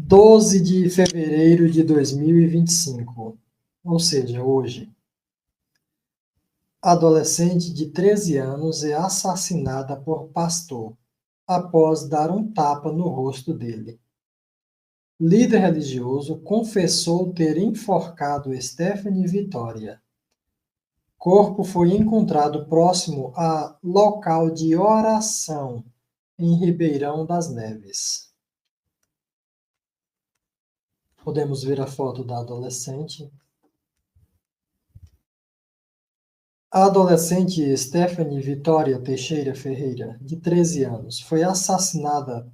12 de fevereiro de 2025, ou seja, hoje. Adolescente de 13 anos é assassinada por pastor após dar um tapa no rosto dele. Líder religioso confessou ter enforcado Stephanie Vitória. Corpo foi encontrado próximo a local de oração em Ribeirão das Neves. Podemos ver a foto da adolescente. A adolescente Stephanie Vitória Teixeira Ferreira, de 13 anos, foi assassinada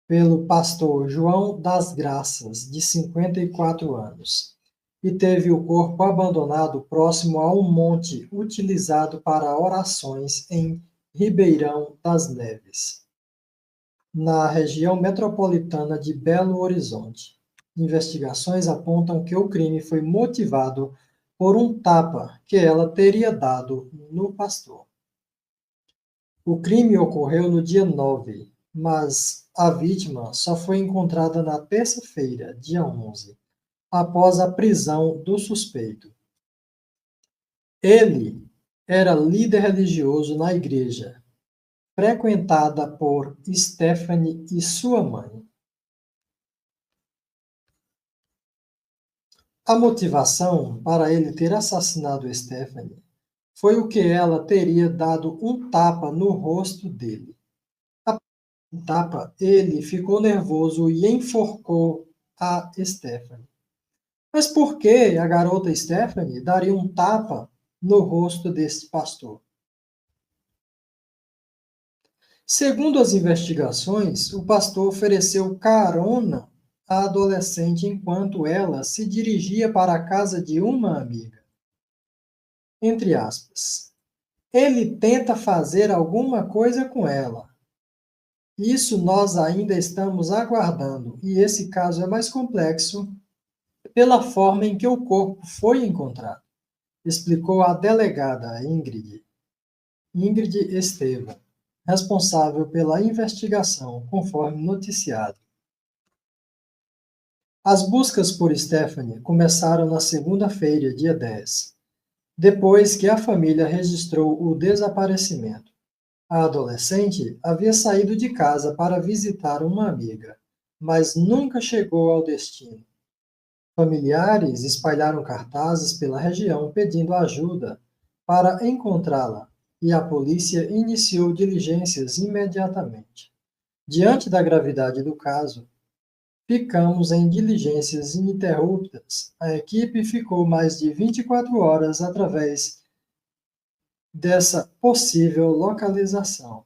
pelo pastor João das Graças, de 54 anos, e teve o corpo abandonado próximo a um monte utilizado para orações em Ribeirão das Neves, na região metropolitana de Belo Horizonte. Investigações apontam que o crime foi motivado por um tapa que ela teria dado no pastor. O crime ocorreu no dia 9, mas a vítima só foi encontrada na terça-feira, dia 11, após a prisão do suspeito. Ele era líder religioso na igreja, frequentada por Stephanie e sua mãe. A motivação para ele ter assassinado Stephanie foi o que ela teria dado um tapa no rosto dele. Após o tapa, ele ficou nervoso e enforcou a Stephanie. Mas por que a garota Stephanie daria um tapa no rosto desse pastor? Segundo as investigações, o pastor ofereceu carona à adolescente enquanto ela se dirigia para a casa de uma amiga. Entre aspas. Ele tenta fazer alguma coisa com ela. Isso nós ainda estamos aguardando, e esse caso é mais complexo pela forma em que o corpo foi encontrado, explicou a delegada Ingrid Estevam, responsável pela investigação, conforme noticiado. As buscas por Stephanie começaram na segunda-feira, dia 10, depois que a família registrou o desaparecimento. A adolescente havia saído de casa para visitar uma amiga, mas nunca chegou ao destino. Familiares espalharam cartazes pela região pedindo ajuda para encontrá-la, e a polícia iniciou diligências imediatamente. Diante da gravidade do caso, ficamos em diligências ininterruptas. A equipe ficou mais de 24 horas através dessa possível localização,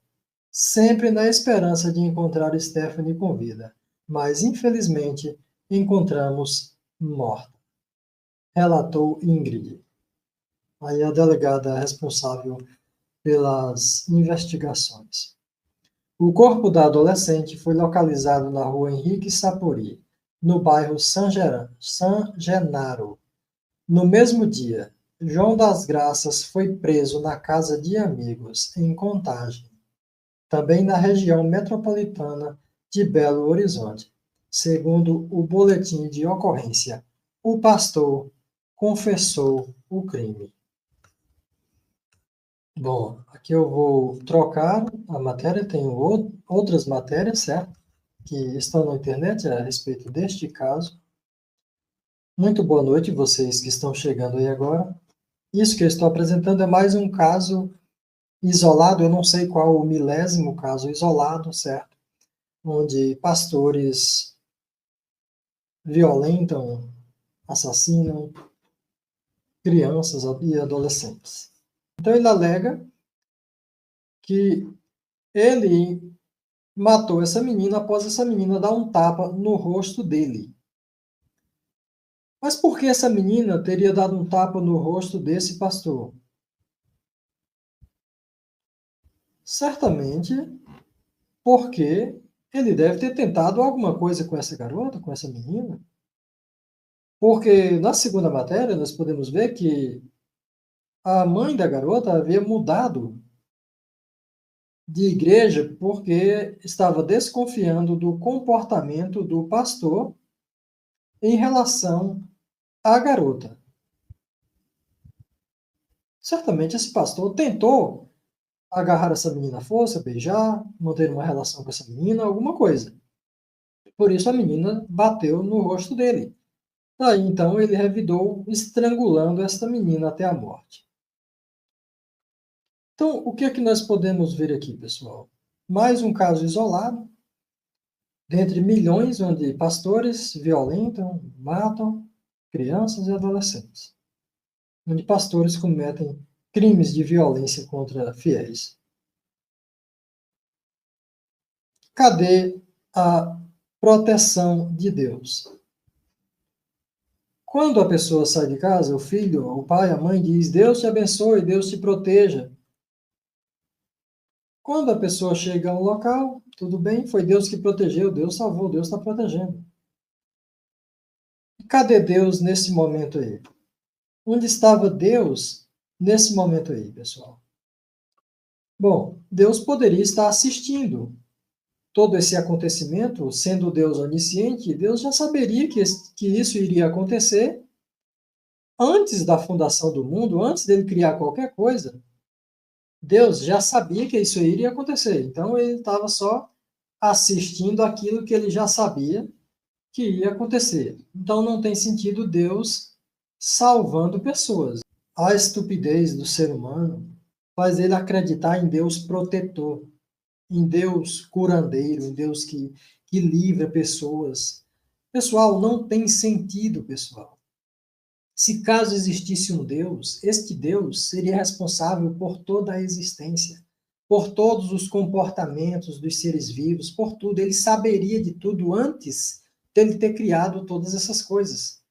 sempre na esperança de encontrar Stephanie com vida, mas infelizmente encontramos morta, relatou Ingrid, aí a delegada responsável pelas investigações. O corpo da adolescente foi localizado na rua Henrique Sapori, no bairro San Genaro. No mesmo dia, João das Graças foi preso na casa de amigos, em Contagem, também na região metropolitana de Belo Horizonte. Segundo o boletim de ocorrência, o pastor confessou o crime. Bom, aqui eu vou trocar a matéria, tenho outras matérias, certo? Que estão na internet a respeito deste caso. Muito boa noite, vocês que estão chegando aí agora. Isso que eu estou apresentando é mais um caso isolado, eu não sei qual o milésimo caso isolado, certo? Onde pastores violentam, assassinam crianças e adolescentes. Então ele alega que ele matou essa menina após essa menina dar um tapa no rosto dele. Mas por que essa menina teria dado um tapa no rosto desse pastor? Certamente porque ele deve ter tentado alguma coisa com essa garota, com essa menina. Porque na segunda matéria nós podemos ver que a mãe da garota havia mudado de igreja porque estava desconfiando do comportamento do pastor em relação à garota. Certamente esse pastor tentou agarrar essa menina à força, beijar, manter uma relação com essa menina, alguma coisa. Por isso a menina bateu no rosto dele. Daí então ele revidou estrangulando esta menina até a morte. Então, o que é que nós podemos ver aqui, pessoal? Mais um caso isolado, dentre milhões onde pastores violentam, matam crianças e adolescentes, onde pastores cometem crimes de violência contra fiéis. Cadê a proteção de Deus? Quando a pessoa sai de casa, o filho, o pai, a mãe diz: Deus te abençoe, Deus te proteja. Quando a pessoa chega a um local, tudo bem, foi Deus que protegeu, Deus salvou, Deus está protegendo. E cadê Deus nesse momento aí? Onde estava Deus nesse momento aí, pessoal? Bom, Deus poderia estar assistindo todo esse acontecimento, sendo Deus onisciente, Deus já saberia que isso iria acontecer antes da fundação do mundo, antes dele criar qualquer coisa. Deus já sabia que isso iria acontecer, então ele estava só assistindo aquilo que ele já sabia que ia acontecer. Então não tem sentido Deus salvando pessoas. A estupidez do ser humano faz ele acreditar em Deus protetor, em Deus curandeiro, em Deus que livra pessoas. Pessoal, não tem sentido, pessoal. Se caso existisse um Deus, este Deus seria responsável por toda a existência, por todos os comportamentos dos seres vivos, por tudo. Ele saberia de tudo antes dele ter criado todas essas coisas.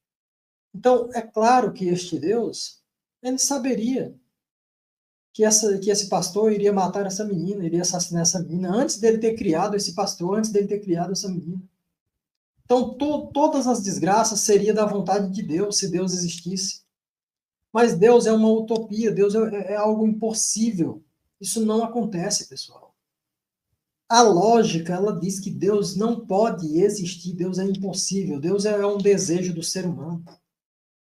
Então, é claro que este Deus, ele saberia que esse pastor iria matar essa menina, iria assassinar essa menina, antes dele ter criado esse pastor, antes dele ter criado essa menina. Então, todas as desgraças seriam da vontade de Deus, se Deus existisse. Mas Deus é uma utopia, Deus é algo impossível. Isso não acontece, pessoal. A lógica, ela diz que Deus não pode existir, Deus é impossível, Deus é um desejo do ser humano.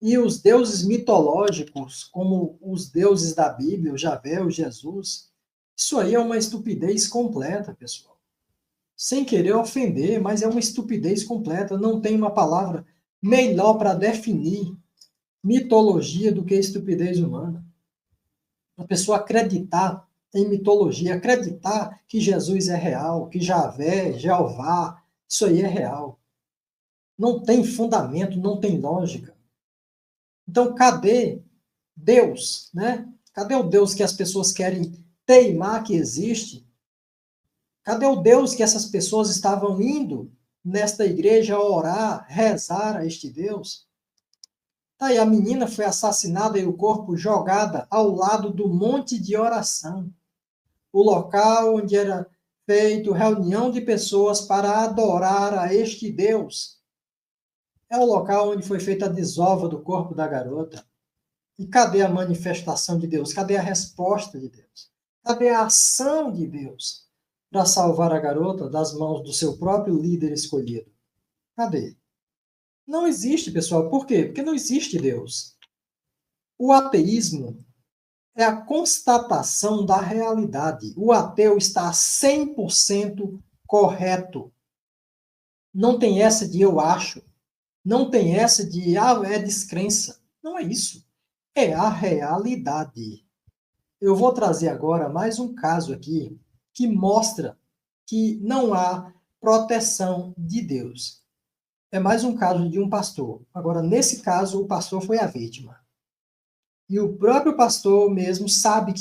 E os deuses mitológicos, como os deuses da Bíblia, o Javé, o Jesus, isso aí é uma estupidez completa, pessoal. Sem querer ofender, mas é uma estupidez completa. Não tem uma palavra melhor para definir mitologia do que estupidez humana. A pessoa acreditar em mitologia, acreditar que Jesus é real, que Javé, Jeová, isso aí é real. Não tem fundamento, não tem lógica. Então, cadê Deus, né? Cadê o Deus que as pessoas querem teimar que existe? Cadê o Deus que essas pessoas estavam indo nesta igreja orar, rezar a este Deus? Tá aí, a menina foi assassinada e o corpo jogada ao lado do monte de oração, o local onde era feito reunião de pessoas para adorar a este Deus. É o local onde foi feita a desova do corpo da garota. E cadê a manifestação de Deus? Cadê a resposta de Deus? Cadê a ação de Deus para salvar a garota das mãos do seu próprio líder escolhido? Cadê? Não existe, pessoal. Por quê? Porque não existe Deus. O ateísmo é a constatação da realidade. O ateu está 100% correto. Não tem essa de eu acho. Não tem essa de é descrença. Não é isso. É a realidade. Eu vou trazer agora mais um caso aqui que mostra que não há proteção de Deus. É mais um caso de um pastor. Agora, nesse caso, o pastor foi a vítima. E o próprio pastor mesmo sabia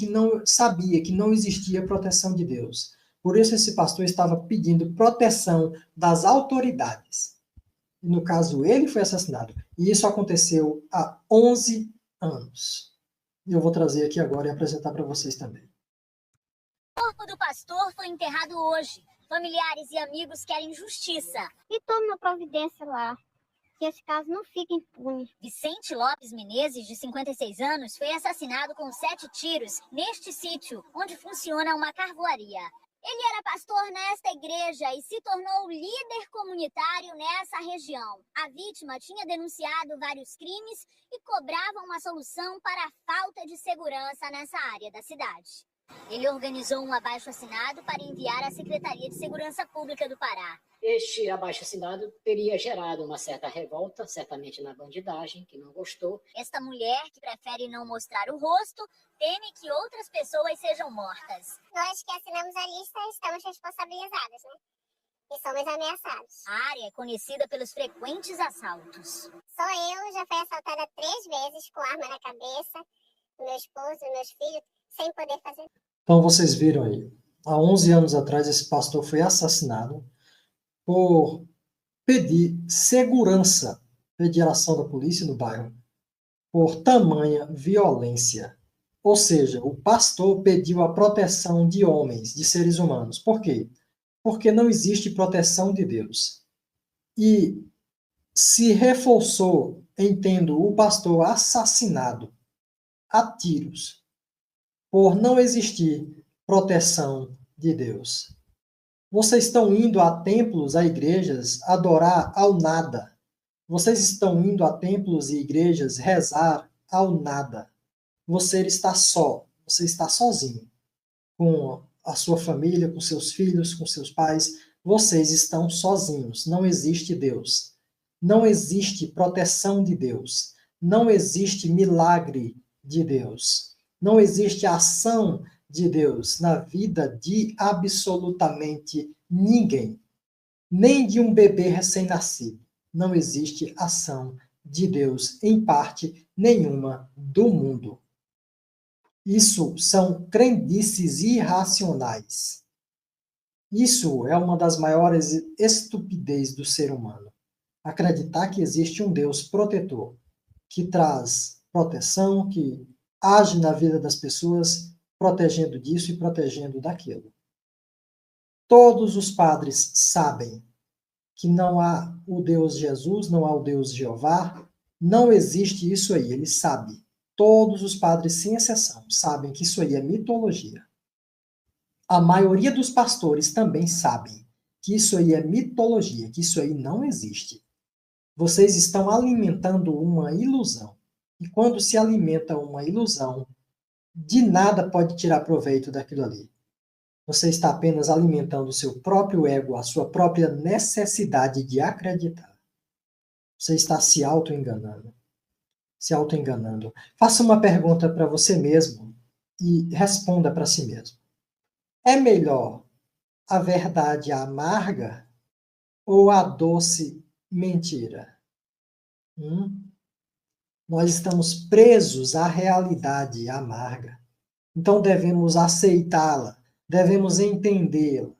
que não existia proteção de Deus. Por isso esse pastor estava pedindo proteção das autoridades. E no caso, ele foi assassinado. E isso aconteceu há 11 anos. E eu vou trazer aqui agora e apresentar para vocês também. O corpo do pastor foi enterrado hoje. Familiares e amigos querem justiça. E toma uma providência lá. que esse caso não fique impune. Vicente Lopes Menezes, de 56 anos, foi assassinado com 7 tiros neste sítio, onde funciona uma carvoaria. Ele era pastor nesta igreja e se tornou líder comunitário nessa região. A vítima tinha denunciado vários crimes e cobrava uma solução para a falta de segurança nessa área da cidade. Ele organizou um abaixo-assinado para enviar à Secretaria de Segurança Pública do Pará. Este abaixo-assinado teria gerado uma certa revolta, certamente na bandidagem, que não gostou. Esta mulher, que prefere não mostrar o rosto, teme que outras pessoas sejam mortas. Nós que assinamos a lista estamos responsabilizados, né? E somos ameaçados. A área é conhecida pelos frequentes assaltos. Só eu já fui assaltada 3 vezes com arma na cabeça, meu esposo e meus filhos, sem poder fazer. Então vocês viram aí, há 11 anos atrás esse pastor foi assassinado por pedir segurança, pedir ação da polícia no bairro, por tamanha violência. Ou seja, o pastor pediu a proteção de homens, de seres humanos. Por quê? Porque não existe proteção de Deus. E se reforçou em tendo o pastor assassinado a tiros, por não existir proteção de Deus. Vocês estão indo a templos, a igrejas, adorar ao nada. Vocês estão indo a templos e igrejas rezar ao nada. Você está só, você está sozinho, com a sua família, com seus filhos, com seus pais. Vocês estão sozinhos. Não existe Deus. Não existe proteção de Deus. Não existe milagre de Deus. Não existe ação de Deus na vida de absolutamente ninguém, nem de um bebê recém-nascido. Não existe ação de Deus em parte nenhuma do mundo. Isso são crendices irracionais. Isso é uma das maiores estupidez do ser humano. Acreditar que existe um Deus protetor, que traz proteção, que age na vida das pessoas, protegendo disso e protegendo daquilo. Todos os padres sabem que não há o Deus Jesus, não há o Deus Jeová, não existe isso aí, eles sabem. Todos os padres, sem exceção, sabem que isso aí é mitologia. A maioria dos pastores também sabem que isso aí é mitologia, que isso aí não existe. Vocês estão alimentando uma ilusão. E quando se alimenta uma ilusão, de nada pode tirar proveito daquilo ali. Você está apenas alimentando o seu próprio ego, a sua própria necessidade de acreditar. Você está se auto-enganando. Se auto-enganando. Faça uma pergunta para você mesmo e responda para si mesmo. É melhor a verdade amarga ou a doce mentira? Nós estamos presos à realidade amarga. Então devemos aceitá-la, devemos entendê-la,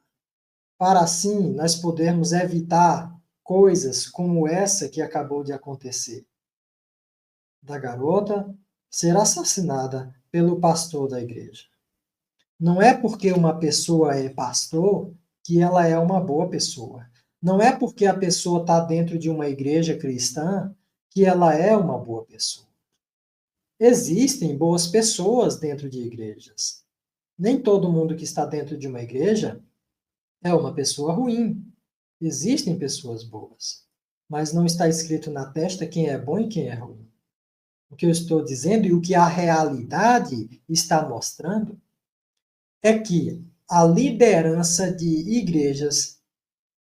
para assim nós podermos evitar coisas como essa que acabou de acontecer. Da garota ser assassinada pelo pastor da igreja. Não é porque uma pessoa é pastor que ela é uma boa pessoa. Não é porque a pessoa está dentro de uma igreja cristã que ela é uma boa pessoa. Existem boas pessoas dentro de igrejas. Nem todo mundo que está dentro de uma igreja é uma pessoa ruim. Existem pessoas boas. Mas não está escrito na testa quem é bom e quem é ruim. O que eu estou dizendo e o que a realidade está mostrando é que a liderança de igrejas,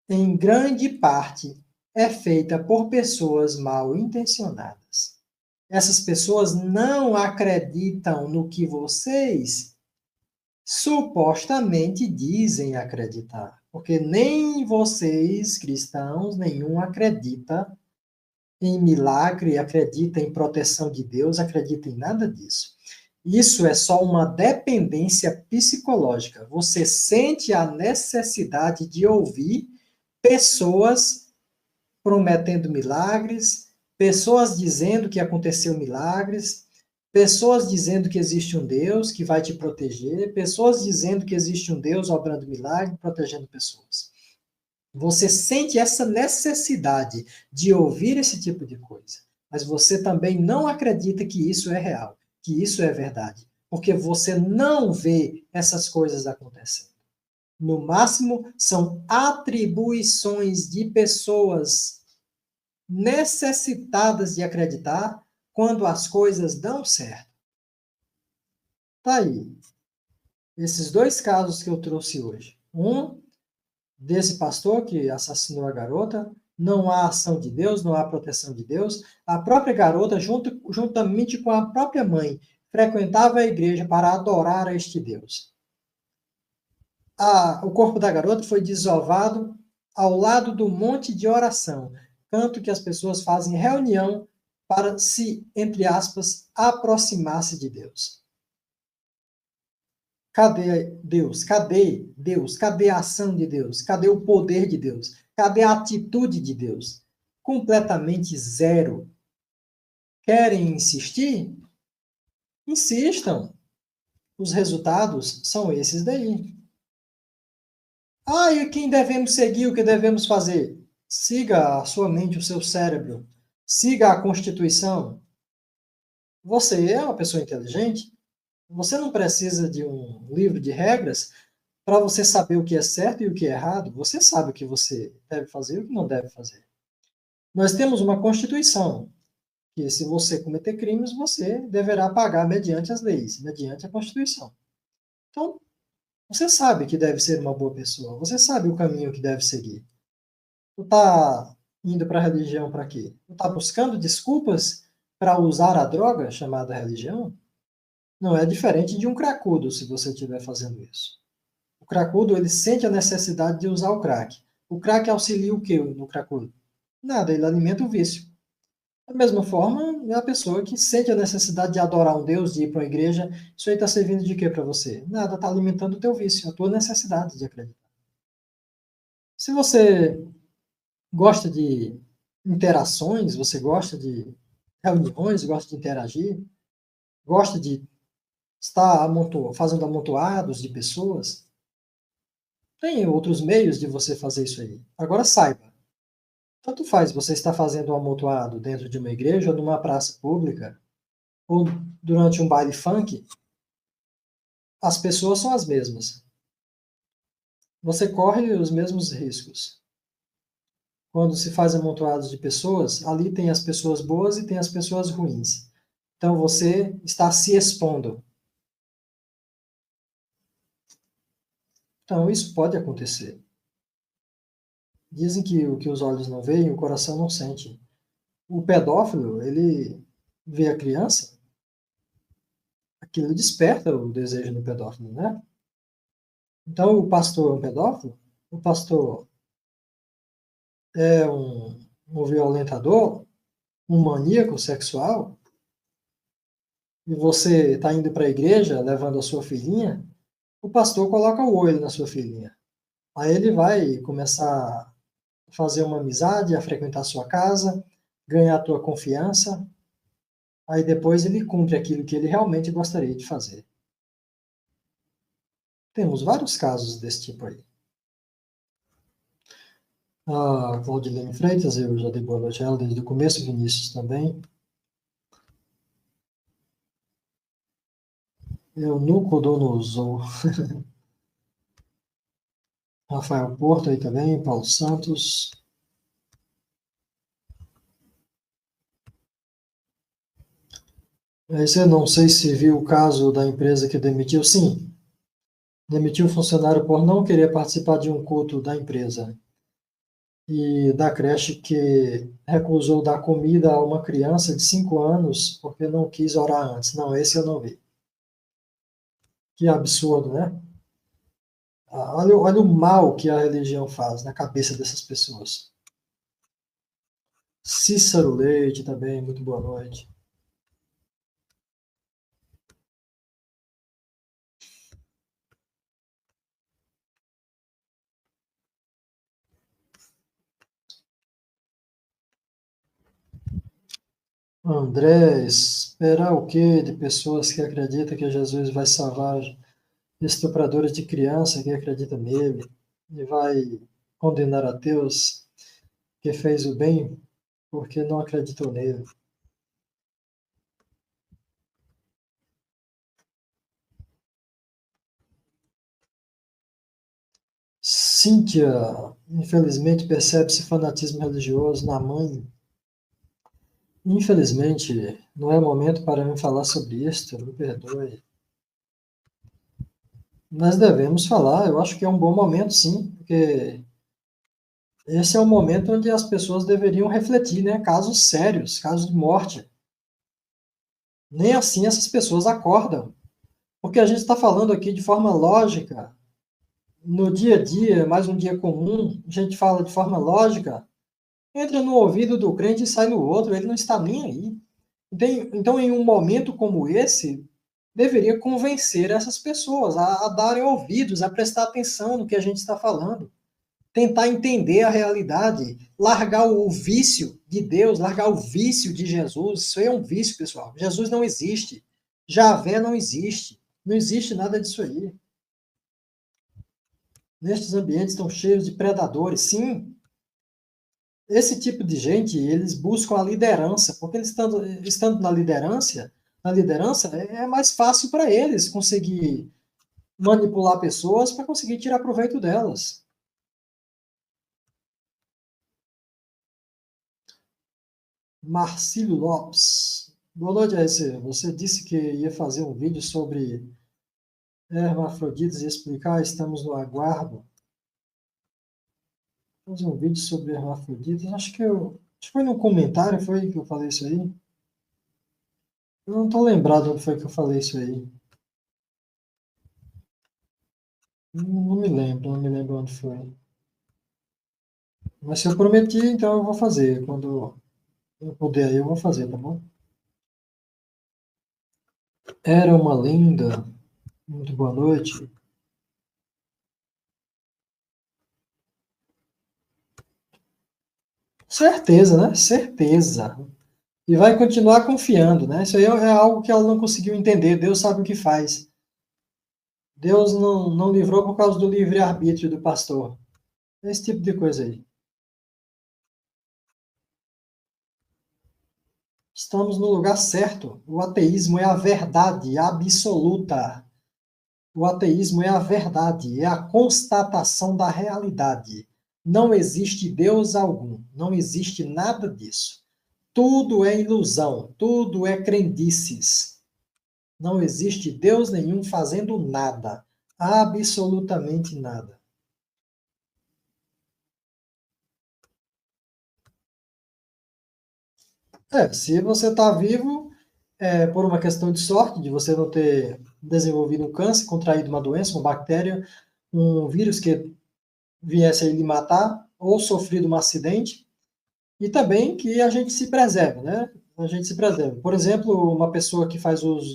em grande parte, é feita por pessoas mal intencionadas. Essas pessoas não acreditam no que vocês supostamente dizem acreditar. Porque nem vocês, cristãos, nenhum acredita em milagre, acredita em proteção de Deus, acredita em nada disso. Isso é só uma dependência psicológica. Você sente a necessidade de ouvir pessoas prometendo milagres, pessoas dizendo que aconteceu milagres, pessoas dizendo que existe um Deus que vai te proteger, pessoas dizendo que existe um Deus obrando milagre, protegendo pessoas. Você sente essa necessidade de ouvir esse tipo de coisa, mas você também não acredita que isso é real, que isso é verdade, porque você não vê essas coisas acontecendo. No máximo, são atribuições de pessoas necessitadas de acreditar quando as coisas dão certo. Tá aí. Esses dois casos que eu trouxe hoje. Um desse pastor que assassinou a garota, não há ação de Deus, não há proteção de Deus. A própria garota, juntamente com a própria mãe, frequentava a igreja para adorar a este Deus. O corpo da garota foi desovado ao lado do monte de oração, tanto que as pessoas fazem reunião para se, entre aspas, aproximar-se de Deus. Cadê Deus? Cadê Deus? Cadê a ação de Deus? Cadê o poder de Deus? Cadê a atitude de Deus? Completamente zero. Querem insistir? Insistam. Os resultados são esses daí. E quem devemos seguir, o que devemos fazer? Siga a sua mente, o seu cérebro. Siga a Constituição. Você é uma pessoa inteligente. Você não precisa de um livro de regras para você saber o que é certo e o que é errado. Você sabe o que você deve fazer e o que não deve fazer. Nós temos uma Constituição, que se você cometer crimes, você deverá pagar mediante as leis, mediante a Constituição. Então, você sabe que deve ser uma boa pessoa. Você sabe o caminho que deve seguir. Tu está indo para a religião para quê? Tu está buscando desculpas para usar a droga chamada religião? Não é diferente de um cracudo se você estiver fazendo isso. O cracudo, ele sente a necessidade de usar o crack. O crack auxilia o que no cracudo? Nada, ele alimenta o vício. Da mesma forma, é a pessoa que sente a necessidade de adorar um Deus, de ir para uma igreja, isso aí está servindo de quê para você? Nada, está alimentando o teu vício, a tua necessidade de acreditar. Se você gosta de interações, você gosta de reuniões, gosta de interagir, gosta de estar fazendo amontoados de pessoas, tem outros meios de você fazer isso aí. Agora saiba, tanto faz você estar fazendo um amontoado dentro de uma igreja ou numa praça pública, ou durante um baile funk, as pessoas são as mesmas. Você corre os mesmos riscos. Quando se faz amontoados de pessoas, ali tem as pessoas boas e tem as pessoas ruins. Então você está se expondo. Então isso pode acontecer. Dizem que o que os olhos não veem, o coração não sente. O pedófilo, ele vê a criança, aquilo desperta o desejo do pedófilo, né? Então o pastor é um pedófilo? O pastor é um violentador? Um maníaco sexual? E você está indo para a igreja levando a sua filhinha? O pastor coloca o olho na sua filhinha. Aí ele vai começar a fazer uma amizade, a frequentar a sua casa, ganhar a tua confiança. Aí depois ele cumpre aquilo que ele realmente gostaria de fazer. Temos vários casos desse tipo aí. A Claudilene Freitas, eu já dei boa noite a ela desde o começo, Vinícius também. Eunuco Rafael Porto aí também, Paulo Santos. Você não sei se viu o caso da empresa que demitiu. Sim, demitiu o funcionário por não querer participar de um culto da empresa. E da creche que recusou dar comida a uma criança de 5 anos porque não quis orar antes. Não, esse eu não vi. Que absurdo, né? Olha o mal que a religião faz na cabeça dessas pessoas. Cícero Leite também, muito boa noite. André, esperar o quê de pessoas que acreditam que Jesus vai salvar estupradores de criança que acreditam nele e vai condenar a Deus que fez o bem porque não acreditou nele. Cíntia, infelizmente, percebe-se fanatismo religioso na mãe. Infelizmente, não é momento para mim falar sobre isto, me perdoe. Nós devemos falar, eu acho que é um bom momento, sim, porque esse é o momento onde as pessoas deveriam refletir, né? Casos sérios, casos de morte. Nem assim essas pessoas acordam. Porque a gente está falando aqui de forma lógica, no dia a dia, mais um dia comum, a gente fala de forma lógica, entra no ouvido do crente e sai no outro, ele não está nem aí. Então, em um momento como esse, deveria convencer essas pessoas a darem ouvidos, a prestar atenção no que a gente está falando, tentar entender a realidade, largar o vício de Deus, largar o vício de Jesus. Isso aí é um vício, pessoal. Jesus não existe. Javé não existe. Não existe nada disso aí. Nestes ambientes estão cheios de predadores. Sim, esse tipo de gente, eles buscam a liderança, porque eles estando na liderança é mais fácil para eles conseguir manipular pessoas para conseguir tirar proveito delas. Marcílio Lopes. Boa noite, RC. Você disse que ia fazer um vídeo sobre hermafroditas e explicar, estamos no aguardo. Fazer um vídeo sobre hermafroditas. Acho que foi no comentário, foi que eu falei isso aí. Eu não estou lembrado onde foi que eu falei isso aí. Não me lembro onde foi. Mas se eu prometi, então eu vou fazer. Quando eu puder, eu vou fazer, tá bom? Era uma lenda. Muito boa noite. Certeza, né? Certeza. E vai continuar confiando, né? Isso aí é algo que ela não conseguiu entender. Deus sabe o que faz. Deus não livrou por causa do livre-arbítrio do pastor. Esse tipo de coisa aí. Estamos no lugar certo. O ateísmo é a verdade absoluta. O ateísmo é a verdade, é a constatação da realidade. Não existe Deus algum, não existe nada disso. Tudo é ilusão, tudo é crendices. Não existe Deus nenhum fazendo nada, absolutamente nada. Se você está vivo, é por uma questão de sorte, de você não ter desenvolvido um câncer, contraído uma doença, uma bactéria, um vírus que viesse a lhe matar, ou sofrido um acidente, e também que a gente se preserve, né? A gente se preserve. Por exemplo, uma pessoa que faz uso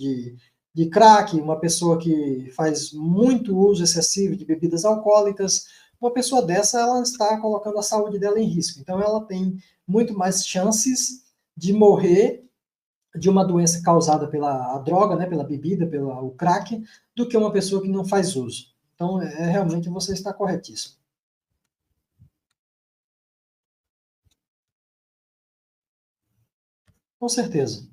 de crack, uma pessoa que faz muito uso excessivo de bebidas alcoólicas, uma pessoa dessa, ela está colocando a saúde dela em risco. Então, ela tem muito mais chances de morrer de uma doença causada pela droga, né, pela bebida, pelo crack, do que uma pessoa que não faz uso. Então, realmente você está corretíssimo. Com certeza.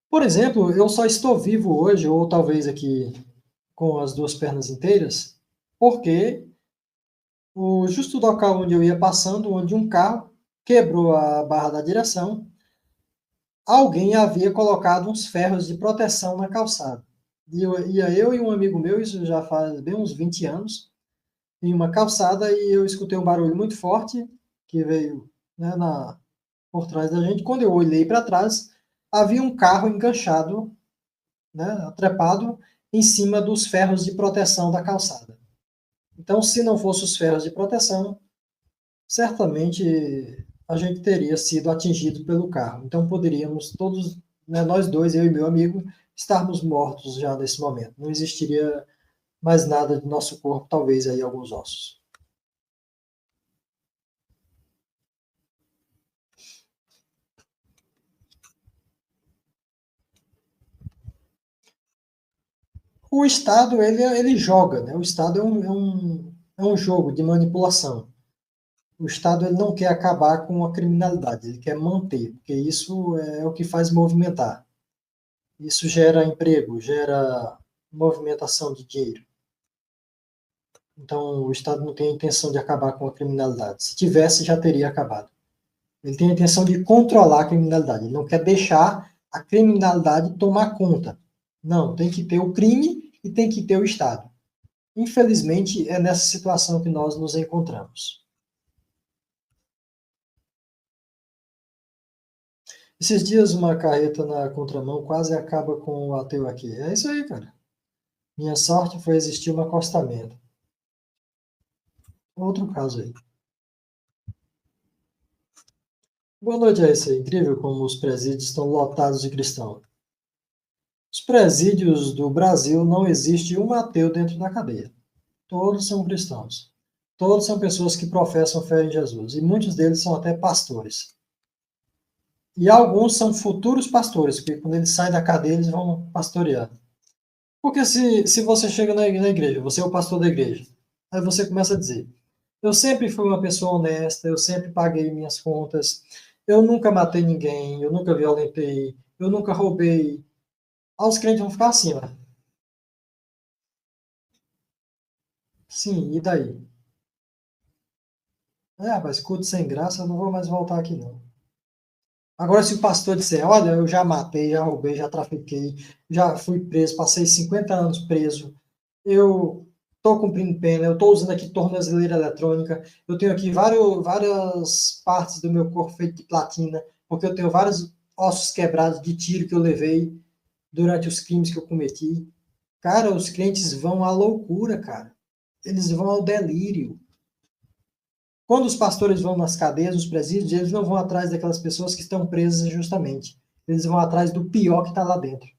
Por exemplo, eu só estou vivo hoje, ou talvez aqui com as duas pernas inteiras, porque o justo local onde eu ia passando, onde um carro quebrou a barra da direção, alguém havia colocado uns ferros de proteção na calçada. Ia eu e um amigo meu, isso já faz bem uns 20 anos, em uma calçada e eu escutei um barulho muito forte que veio, né, por trás da gente. Quando eu olhei para trás, havia um carro enganchado, né, trepado em cima dos ferros de proteção da calçada. Então, se não fosse os ferros de proteção, certamente a gente teria sido atingido pelo carro. Então, poderíamos todos, né, nós dois, eu e meu amigo, estarmos mortos já nesse momento. Não existiria mais nada do nosso corpo, talvez aí alguns ossos. O Estado, ele joga, né? O Estado é um É um jogo de manipulação. O Estado ele não quer acabar com a criminalidade, ele quer manter, porque isso é o que faz movimentar. Isso gera emprego, gera movimentação de dinheiro. Então, o Estado não tem a intenção de acabar com a criminalidade. Se tivesse, já teria acabado. Ele tem a intenção de controlar a criminalidade. Ele não quer deixar a criminalidade tomar conta. Não, tem que ter o crime e tem que ter o Estado. Infelizmente, é nessa situação que nós nos encontramos. Esses dias, uma carreta na contramão quase acaba com o ateu aqui. É isso aí, cara. Minha sorte foi existir um acostamento. Outro caso aí. Boa noite, é isso aí. Incrível como os presídios estão lotados de cristãos. Os presídios do Brasil não existe um ateu dentro da cadeia. Todos são cristãos. Todos são pessoas que professam fé em Jesus. E muitos deles são até pastores. E alguns são futuros pastores, porque quando eles saem da cadeia, eles vão pastorear. Porque se você chega na igreja, você é o pastor da igreja, aí você começa a dizer: eu sempre fui uma pessoa honesta, eu sempre paguei minhas contas, eu nunca matei ninguém, eu nunca violentei, eu nunca roubei. Aí os crentes vão ficar assim, ó. Sim, e daí? Rapaz, culto sem graça, eu não vou mais voltar aqui, não. Agora, se o pastor disser: olha, eu já matei, já roubei, já trafiquei, já fui preso, passei 50 anos preso, eu estou cumprindo pena, eu estou usando aqui tornozeleira eletrônica, eu tenho aqui várias partes do meu corpo feito de platina, porque eu tenho vários ossos quebrados de tiro que eu levei durante os crimes que eu cometi. Cara, os crentes vão à loucura, cara. Eles vão ao delírio. Quando os pastores vão nas cadeias, nos presídios, eles não vão atrás daquelas pessoas que estão presas injustamente. Eles vão atrás do pior que está lá dentro.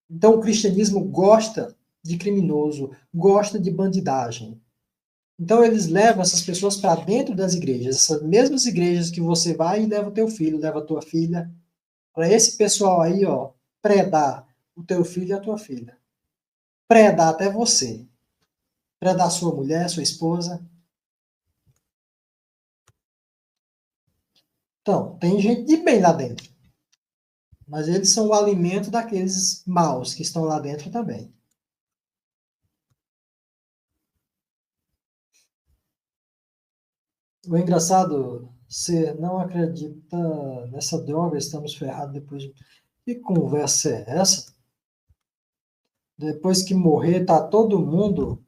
Então, o cristianismo gosta de criminoso, gosta de bandidagem. Então, eles levam essas pessoas para dentro das igrejas, essas mesmas igrejas que você vai e leva o teu filho, leva a tua filha, para esse pessoal aí, ó, predar o teu filho e a tua filha. Predar até você. Predar sua mulher, sua esposa. Então, tem gente de bem lá dentro. Mas eles são o alimento daqueles maus que estão lá dentro também. O engraçado, você não acredita nessa droga, estamos ferrados depois. Que conversa é essa? Depois que morrer, tá todo mundo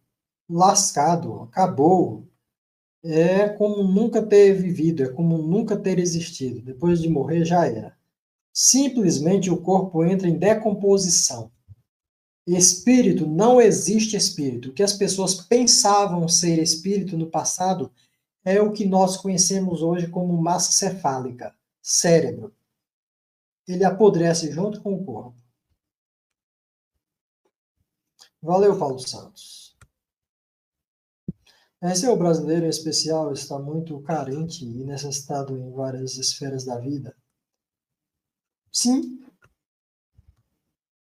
lascado, acabou. É como nunca ter vivido, é como nunca ter existido. Depois de morrer, já era. Simplesmente o corpo entra em decomposição. Espírito, não existe espírito. O que as pessoas pensavam ser espírito no passado é o que nós conhecemos hoje como massa cefálica, cérebro. Ele apodrece junto com o corpo. Valeu, Paulo Santos. Esse é o brasileiro em especial, está muito carente e necessitado em várias esferas da vida. Sim,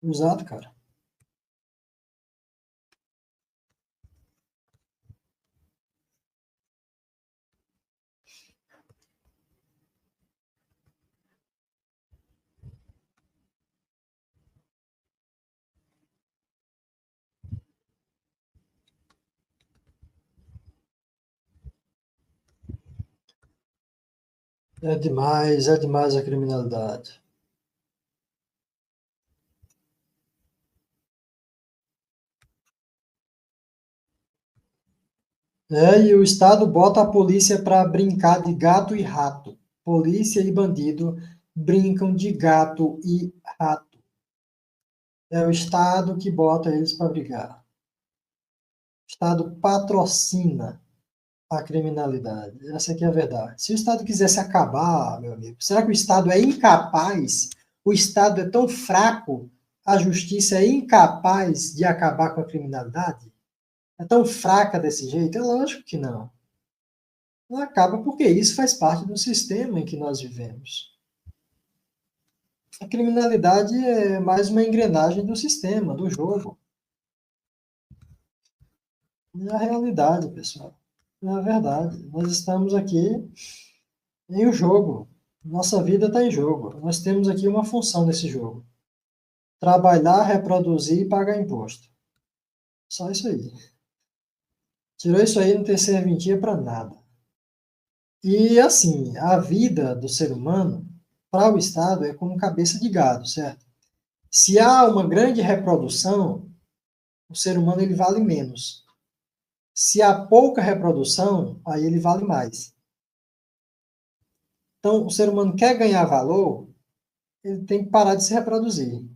exato, cara. É demais a criminalidade. E o Estado bota a polícia para brincar de gato e rato. Polícia e bandido brincam de gato e rato. É o Estado que bota eles para brigar. O Estado patrocina a criminalidade. Essa aqui é a verdade. Se o Estado quisesse acabar, meu amigo, será que o Estado é incapaz? O Estado é tão fraco, a justiça é incapaz de acabar com a criminalidade? É tão fraca desse jeito? É lógico que não. Não acaba porque isso faz parte do sistema em que nós vivemos. A criminalidade é mais uma engrenagem do sistema, do jogo. É a realidade, pessoal. É a verdade. Nós estamos aqui em um jogo. Nossa vida está em jogo. Nós temos aqui uma função nesse jogo: trabalhar, reproduzir e pagar imposto. Só isso aí. Tirou isso aí, não tem serventia para nada. E assim, a vida do ser humano, para o Estado, é como cabeça de gado, certo? Se há uma grande reprodução, o ser humano ele vale menos. Se há pouca reprodução, aí ele vale mais. Então, o ser humano quer ganhar valor, ele tem que parar de se reproduzir.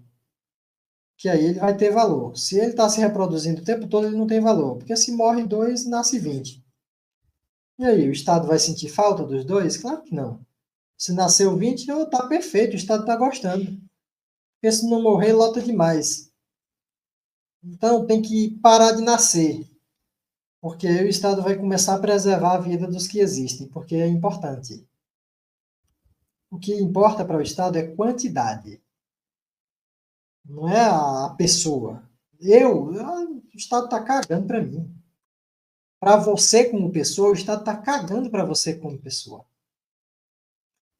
Que aí ele vai ter valor. Se ele está se reproduzindo o tempo todo, ele não tem valor. Porque se morre dois, nasce 20. E aí, o Estado vai sentir falta dos dois? Claro que não. Se nasceu 20, está perfeito, o Estado está gostando. Porque se não morrer, lota demais. Então, tem que parar de nascer. Porque aí o Estado vai começar a preservar a vida dos que existem, porque é importante. O que importa para o Estado é quantidade. Não é a pessoa. O Estado está cagando para mim. Para você como pessoa, o Estado está cagando para você como pessoa.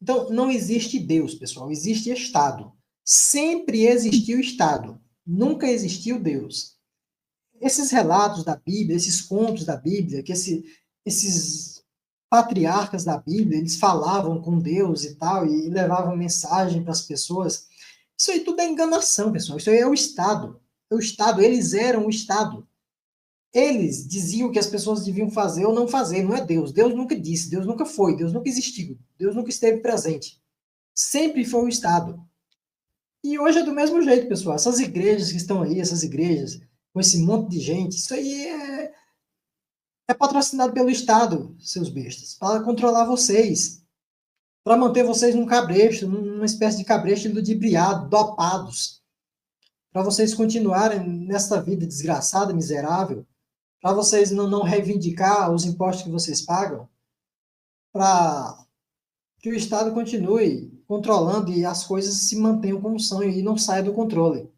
Então, não existe Deus, pessoal. Existe Estado. Sempre existiu Estado. Nunca existiu Deus. Esses relatos da Bíblia, esses contos da Bíblia, que esses patriarcas da Bíblia, eles falavam com Deus e tal, e levavam mensagem para as pessoas. Isso aí tudo é enganação, pessoal. Isso aí é o Estado. É o Estado, eles eram o Estado. Eles diziam o que as pessoas deviam fazer ou não fazer, não é Deus. Deus nunca disse, Deus nunca foi, Deus nunca existiu, Deus nunca esteve presente. Sempre foi o Estado. E hoje é do mesmo jeito, pessoal. Essas igrejas que estão aí, essas igrejas, com esse monte de gente, isso aí é patrocinado pelo Estado, seus bestas, para controlar vocês, para manter vocês num cabresto, numa espécie de cabresto ludibriado, dopados, para vocês continuarem nessa vida desgraçada, miserável, para vocês não reivindicar os impostos que vocês pagam, para que o Estado continue controlando e as coisas se mantenham como são e não saia do controle.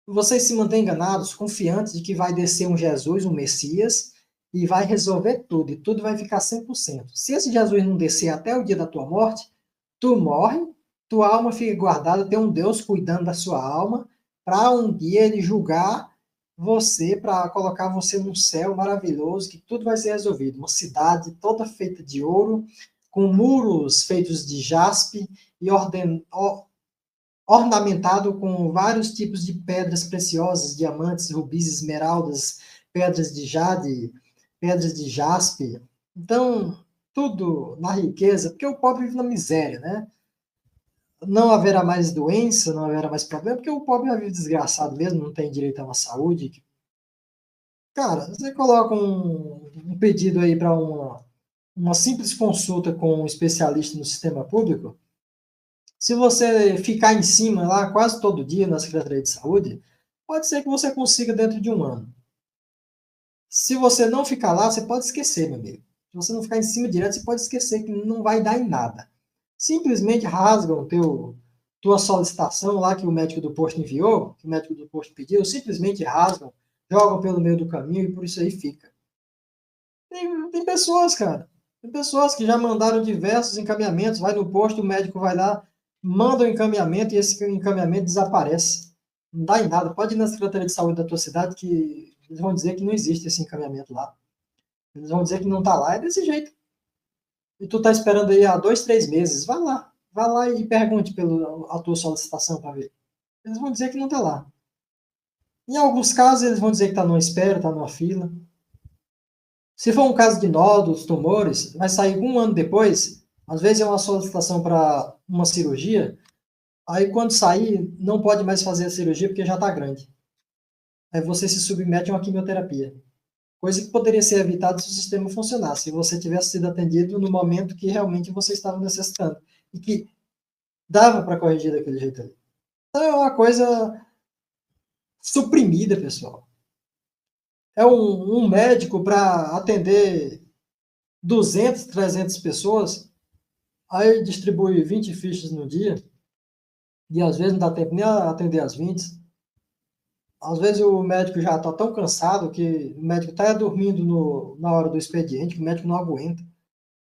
Vocês se mantêm enganados, confiantes de que vai descer um Jesus, um Messias, e vai resolver tudo, e tudo vai ficar 100%. Se esse Jesus não descer até o dia da tua morte, tu morre, tua alma fica guardada, tem um Deus cuidando da sua alma, para um dia ele julgar você, para colocar você num céu maravilhoso, que tudo vai ser resolvido. Uma cidade toda feita de ouro, com muros feitos de jaspe e ornamentado com vários tipos de pedras preciosas, diamantes, rubis, esmeraldas, pedras de jade, pedras de jaspe. Então, tudo na riqueza, porque o pobre vive na miséria, né? Não haverá mais doença, não haverá mais problema, porque o pobre vive desgraçado mesmo, não tem direito a uma saúde. Cara, você coloca um pedido aí para uma simples consulta com um especialista no sistema público. Se você ficar em cima lá quase todo dia na Secretaria de Saúde, pode ser que você consiga dentro de um ano. Se você não ficar lá, você pode esquecer, meu amigo. Se você não ficar em cima direto, você pode esquecer que não vai dar em nada. Simplesmente rasgam tua solicitação lá que o médico do posto enviou, que o médico do posto pediu, simplesmente rasgam, jogam pelo meio do caminho e por isso aí fica. Tem pessoas, cara. Tem pessoas que já mandaram diversos encaminhamentos, vai no posto, o médico vai lá, manda o encaminhamento e esse encaminhamento desaparece. Não dá em nada. Pode ir na Secretaria de Saúde da tua cidade que eles vão dizer que não existe esse encaminhamento lá. Eles vão dizer que não está lá. É desse jeito. E tu está esperando aí há 2, 3 meses. Vá lá e pergunte pela tua solicitação para ver. Eles vão dizer que não está lá. Em alguns casos, eles vão dizer que está numa espera, está numa fila. Se for um caso de nódulos, tumores, vai sair um ano depois. Às vezes é uma solicitação para uma cirurgia. Aí quando sair, não pode mais fazer a cirurgia porque já está grande. Aí você se submete a uma quimioterapia. Coisa que poderia ser evitada se o sistema funcionasse, se você tivesse sido atendido no momento que realmente você estava necessitando. E que dava para corrigir daquele jeito ali. Então é uma coisa suprimida, pessoal. É um médico para atender 200, 300 pessoas, aí distribui 20 fichas no dia, e às vezes não dá tempo nem a atender as 20. Às vezes o médico já está tão cansado que o médico está dormindo na hora do expediente, que o médico não aguenta.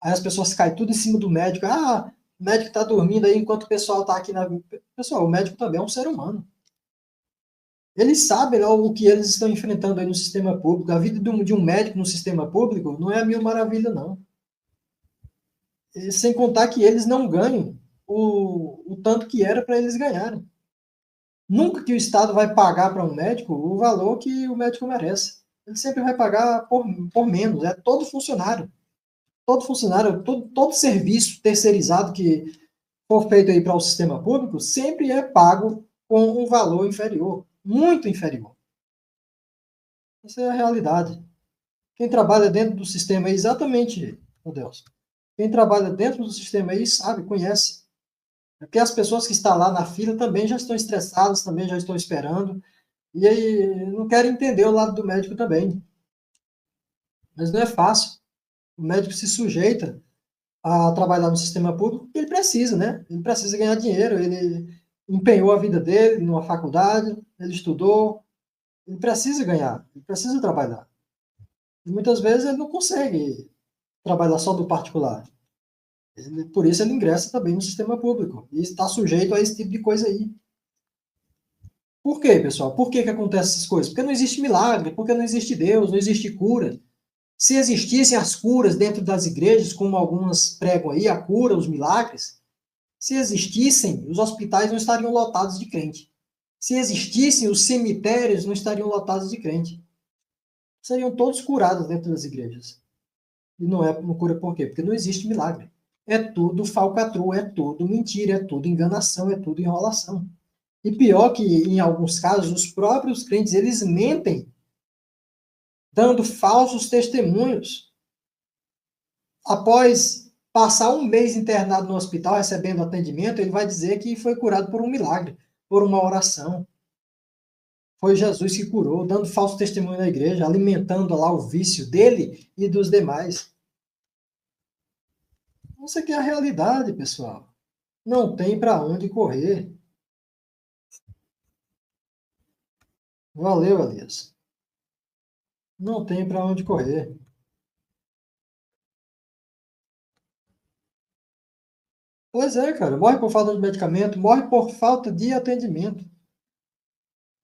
Aí as pessoas caem tudo em cima do médico. Ah, o médico está dormindo aí enquanto o pessoal está aqui na... Pessoal, o médico também é um ser humano. Eles sabem lá o que eles estão enfrentando aí no sistema público. A vida de um médico no sistema público não é a mil maravilha, não. E sem contar que eles não ganham o tanto que era para eles ganharem. Nunca que o Estado vai pagar para um médico o valor que o médico merece. Ele sempre vai pagar por menos. É todo funcionário. Todo funcionário, todo serviço terceirizado que for feito aí para o sistema público sempre é pago com um valor inferior. Muito inferior. Essa é a realidade. Quem trabalha dentro do sistema aí, exatamente, meu Deus. Quem trabalha dentro do sistema aí sabe, conhece. Porque as pessoas que estão lá na fila também já estão estressadas, também já estão esperando. E aí não querem entender o lado do médico também. Mas não é fácil. O médico se sujeita a trabalhar no sistema público porque ele precisa, né? Ele precisa ganhar dinheiro, ele empenhou a vida dele numa faculdade, ele estudou, ele precisa ganhar, ele precisa trabalhar. E muitas vezes ele não consegue trabalhar só do particular. Por isso ele ingressa também no sistema público e está sujeito a esse tipo de coisa aí. Por quê, pessoal? Por que acontecem essas coisas? Porque não existe milagre, porque não existe Deus, não existe cura. Se existissem as curas dentro das igrejas, como algumas pregam aí, a cura, os milagres, se existissem, os hospitais não estariam lotados de crente. Se existissem, os cemitérios não estariam lotados de crente. Seriam todos curados dentro das igrejas. E não cura por quê? Porque não existe milagre. É tudo falcatrua, é tudo mentira, é tudo enganação, é tudo enrolação. E pior que, em alguns casos, os próprios crentes, eles mentem, dando falsos testemunhos. Após passar um mês internado no hospital, recebendo atendimento, ele vai dizer que foi curado por um milagre, por uma oração. Foi Jesus que curou, dando falso testemunho na igreja, alimentando lá o vício dele e dos demais. Isso aqui é a realidade, pessoal. Não tem para onde correr. Valeu, Elias. Não tem para onde correr. Pois é, cara. Morre por falta de medicamento, morre por falta de atendimento.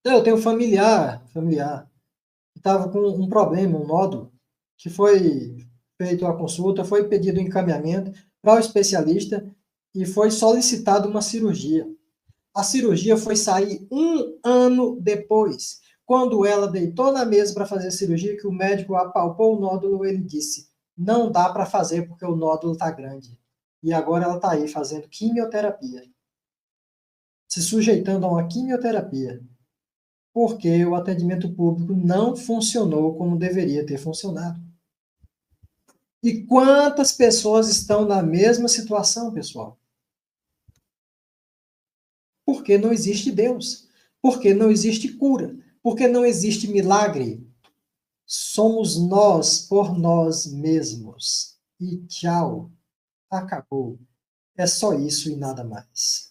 Eu tenho familiar, que estava com um problema, um nódulo, que foi feito a consulta, foi pedido um encaminhamento para o especialista e foi solicitado uma cirurgia. A cirurgia foi sair 1 ano depois. Quando ela deitou na mesa para fazer a cirurgia, que o médico apalpou o nódulo, ele disse: não dá para fazer porque o nódulo está grande. E agora ela está aí fazendo quimioterapia. Se sujeitando a uma quimioterapia. Porque o atendimento público não funcionou como deveria ter funcionado. E quantas pessoas estão na mesma situação, pessoal? Porque não existe Deus. Porque não existe cura. Porque não existe milagre. Somos nós por nós mesmos. E tchau. Acabou. É só isso e nada mais.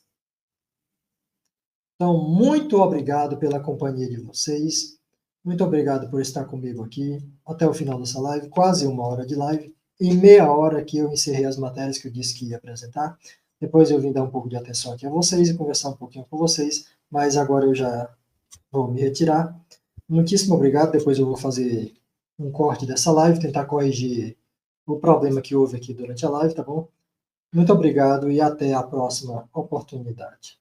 Então, muito obrigado pela companhia de vocês. Muito obrigado por estar comigo aqui até o final dessa live, quase 1 hora de live. Em meia hora que eu encerrei as matérias que eu disse que ia apresentar. Depois eu vim dar um pouco de atenção aqui a vocês e conversar um pouquinho com vocês, mas agora eu já vou me retirar. Muitíssimo obrigado. Depois eu vou fazer um corte dessa live, tentar corrigir o problema que houve aqui durante a live, tá bom? Muito obrigado e até a próxima oportunidade.